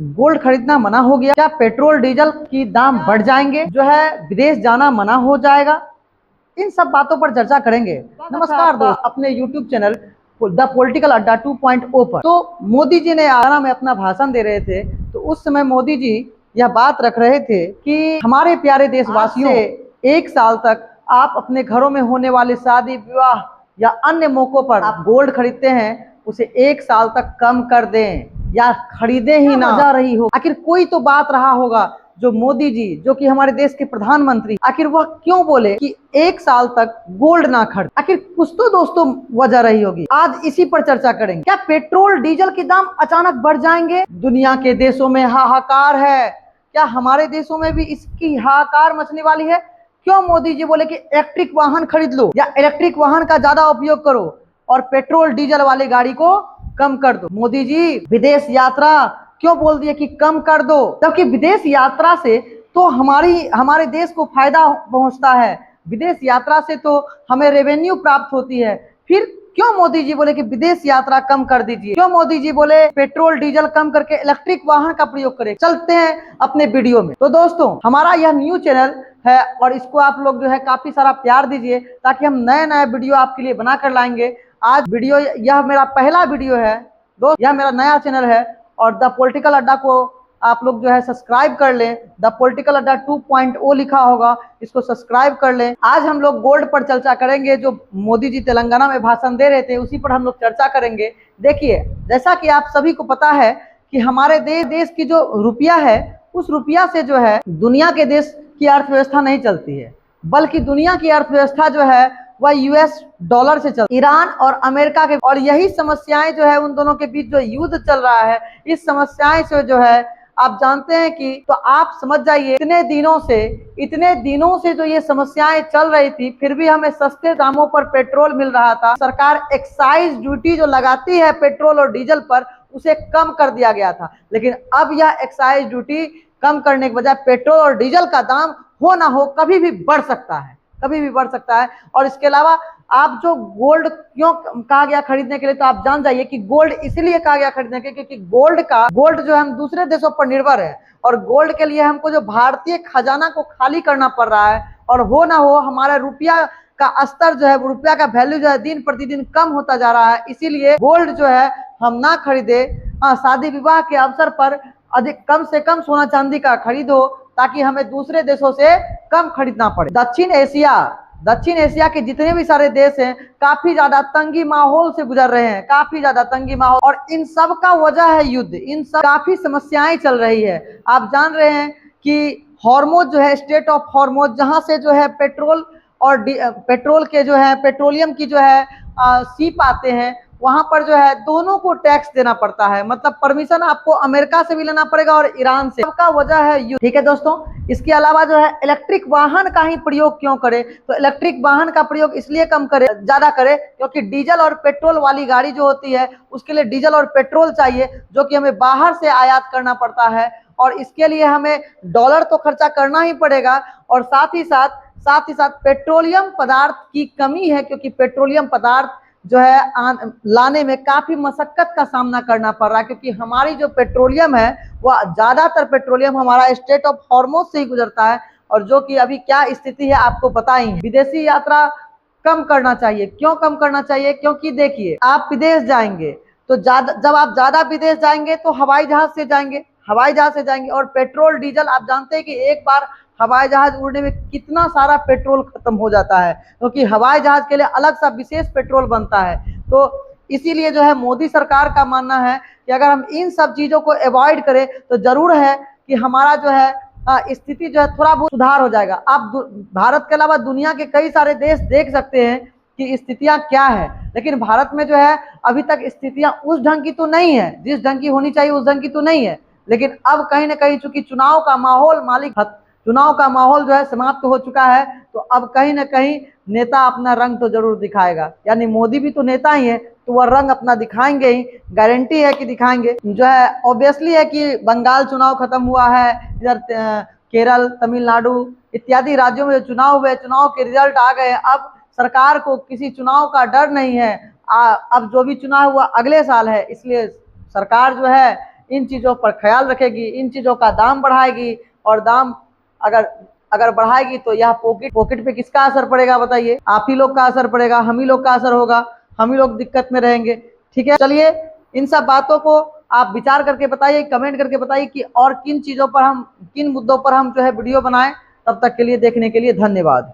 Gold खरीदना मना हो गया? क्या पेट्रोल डीजल की दाम बढ़ जाएंगे? विदेश जाना मना हो जाएगा? इन सब बातों पर चर्चा करेंगे। नमस्कार दोस्त, अपने YouTube चैनल द पॉलिटिकल अड्डा 2.0 पर। तो मोदी जी ने आगरा में अपना भाषण दे रहे थे, तो उस समय मोदी जी यह बात रख रहे थे कि हमारे प्यारे देशवासियों, एक साल तक आप अपने घरों में होने वाले शादी विवाह या अन्य मौकों पर आप गोल्ड खरीदते हैं, उसे एक साल तक कम कर दें या खरीदे ही ना। जा रही हो, आखिर कोई तो बात रहा होगा जो मोदी जी, जो कि हमारे देश के प्रधानमंत्री, आखिर वह क्यों बोले कि एक साल तक गोल्ड ना खरीद? आखिर कुछ तो दोस्तों वजह रही होगी। आज इसी पर चर्चा करेंगे। क्या पेट्रोल डीजल के दाम अचानक बढ़ जाएंगे? दुनिया के देशों में हाहाकार है, क्या हमारे देशों में भी इसकी हाहाकार मचने वाली है? क्यों मोदी जी बोले कि इलेक्ट्रिक वाहन खरीद लो या इलेक्ट्रिक वाहन का ज्यादा उपयोग करो और पेट्रोल डीजल वाली गाड़ी को कम कर दो? मोदी जी विदेश यात्रा क्यों बोल दिए कि कम कर दो, जबकि विदेश यात्रा से तो हमारे देश को फायदा पहुंचता है, विदेश यात्रा से तो हमें रेवेन्यू प्राप्त होती है। फिर क्यों मोदी जी बोले कि विदेश यात्रा कम कर दीजिए? क्यों मोदी जी बोले पेट्रोल डीजल कम करके इलेक्ट्रिक वाहन का प्रयोग करें? चलते हैं अपने वीडियो में। तो दोस्तों, हमारा यह न्यू चैनल है और इसको आप लोग काफी सारा प्यार दीजिए, ताकि हम नए नए वीडियो आपके लिए बना कर लाएंगे। आज वीडियो, यह मेरा पहला वीडियो है दोस्त, यह मेरा नया चैनल है और द पॉलिटिकल अड्डा को आप लोग सब्सक्राइब कर लें। द पॉलिटिकल अड्डा 2.0 लिखा होगा, इसको सब्सक्राइब कर लें। आज हम लोग गोल्ड पर चर्चा करेंगे, जो मोदी जी तेलंगाना में भाषण दे रहे थे उसी पर हम लोग चर्चा करेंगे। देखिए, जैसा कि आप सभी को पता है कि हमारे देश की जो रुपया है, उस रुपया से दुनिया के देश की अर्थव्यवस्था नहीं चलती है, बल्कि दुनिया की अर्थव्यवस्था वह यूएस डॉलर से चल। ईरान और अमेरिका के, और यही समस्याएं उन दोनों के बीच जो युद्ध चल रहा है, इस समस्याएं से आप जानते हैं कि, तो आप समझ जाइए इतने दिनों से जो ये समस्याएं चल रही थी, फिर भी हमें सस्ते दामों पर पेट्रोल मिल रहा था। सरकार एक्साइज ड्यूटी जो लगाती है पेट्रोल और डीजल पर, उसे कम कर दिया गया था। लेकिन अब यह एक्साइज ड्यूटी कम करने के बजाय पेट्रोल और डीजल का दाम हो ना हो कभी भी बढ़ सकता है, कभी भी बढ़ सकता है। और इसके अलावा आप जो गोल्ड क्यों कहा गया खरीदने के लिए, तो आप जान जाइए कि गोल्ड इसलिए कहा गया खरीदने के लिए क्योंकि गोल्ड हम दूसरे देशों पर निर्भर है, और गोल्ड के लिए हमको जो भारतीय खजाना को खाली करना पड़ रहा है, और हो ना हो हमारा रुपया का स्तर रुपया का वैल्यू दिन प्रतिदिन कम होता जा रहा है। इसीलिए गोल्ड हम ना खरीदे। हाँ, शादी विवाह के अवसर पर अधिक कम से कम सोना चांदी का खरीदो, ताकि हमें दूसरे देशों से कम खरीदना पड़े। दक्षिण एशिया के जितने भी सारे देश हैं, काफी ज्यादा तंगी माहौल से गुजर रहे हैं, काफी ज्यादा तंगी माहौल, और इन सब का वजह है युद्ध। इन सब काफी समस्याएं चल रही है। आप जान रहे हैं कि हॉर्मोज स्टेट ऑफ हॉर्मोज, जहां से पेट्रोल और पेट्रोल के पेट्रोलियम की सीप आते हैं, वहां पर दोनों को टैक्स देना पड़ता है। मतलब परमिशन आपको अमेरिका से भी लेना पड़ेगा और ईरान से। सबका वजह है युद्ध। ठीक है दोस्तों, इसके अलावा इलेक्ट्रिक वाहन का ही प्रयोग क्यों करें? तो इलेक्ट्रिक वाहन का प्रयोग इसलिए ज्यादा करें क्योंकि डीजल और पेट्रोल वाली गाड़ी जो होती है, उसके लिए डीजल और पेट्रोल चाहिए, जो कि हमें बाहर से आयात करना पड़ता है, और इसके लिए हमें डॉलर तो खर्चा करना ही पड़ेगा। और साथ ही साथ पेट्रोलियम पदार्थ की कमी है, क्योंकि पेट्रोलियम पदार्थ लाने में काफी मशक्कत का सामना करना पड़ रहा है, क्योंकि हमारी जो पेट्रोलियम है, वह ज्यादातर पेट्रोलियम हमारा स्टेट ऑफ हॉर्मोज से ही गुजरता है, और जो कि अभी क्या स्थिति है आपको पता ही है। विदेशी यात्रा कम करना चाहिए। क्यों कम करना चाहिए? क्योंकि देखिए, आप विदेश जाएंगे तो जब आप ज्यादा विदेश जाएंगे तो हवाई जहाज से जाएंगे, और पेट्रोल डीजल आप जानते हैं कि एक बार हवाई जहाज उड़ने में कितना सारा पेट्रोल खत्म हो जाता है, क्योंकि हवाई जहाज के लिए अलग सा विशेष पेट्रोल बनता है। तो इसीलिए मोदी सरकार का मानना है कि अगर हम इन सब चीजों को अवॉइड करें तो जरूर है कि हमारा स्थिति थोड़ा बहुत सुधार हो जाएगा। आप भारत के अलावा दुनिया के कई सारे देश देख सकते हैं कि स्थितियां क्या है, लेकिन भारत में अभी तक स्थितियां उस ढंग की तो नहीं है, जिस ढंग की होनी चाहिए उस ढंग की तो नहीं है। लेकिन अब कहीं ना कहीं चूंकि चुनाव का माहौल समाप्त हो चुका है, तो अब कहीं ना कहीं नेता अपना रंग तो जरूर दिखाएगा। यानी मोदी भी तो नेता ही है, तो वह रंग अपना दिखाएंगे ही, गारंटी है कि दिखाएंगे। ऑब्वियसली है कि बंगाल चुनाव खत्म हुआ है, इधर केरल, तमिलनाडु इत्यादि राज्यों में चुनाव हुए, चुनाव के रिजल्ट आ गए। अब सरकार को किसी चुनाव का डर नहीं है। अब जो भी चुनाव हुआ अगले साल है, इसलिए सरकार इन चीज़ों पर ख्याल रखेगी, इन चीज़ों का दाम बढ़ाएगी। और दाम अगर अगर बढ़ाएगी तो यह पॉकेट पे किसका असर पड़ेगा बताइए? आप ही लोग का असर पड़ेगा, हम ही लोग का असर होगा, हम ही लोग दिक्कत में रहेंगे। ठीक है, चलिए इन सब बातों को आप विचार करके बताइए, कमेंट करके बताइए कि और किन चीज़ों पर हम, किन मुद्दों पर हम जो है वीडियो बनाएं। तब तक के लिए देखने के लिए धन्यवाद।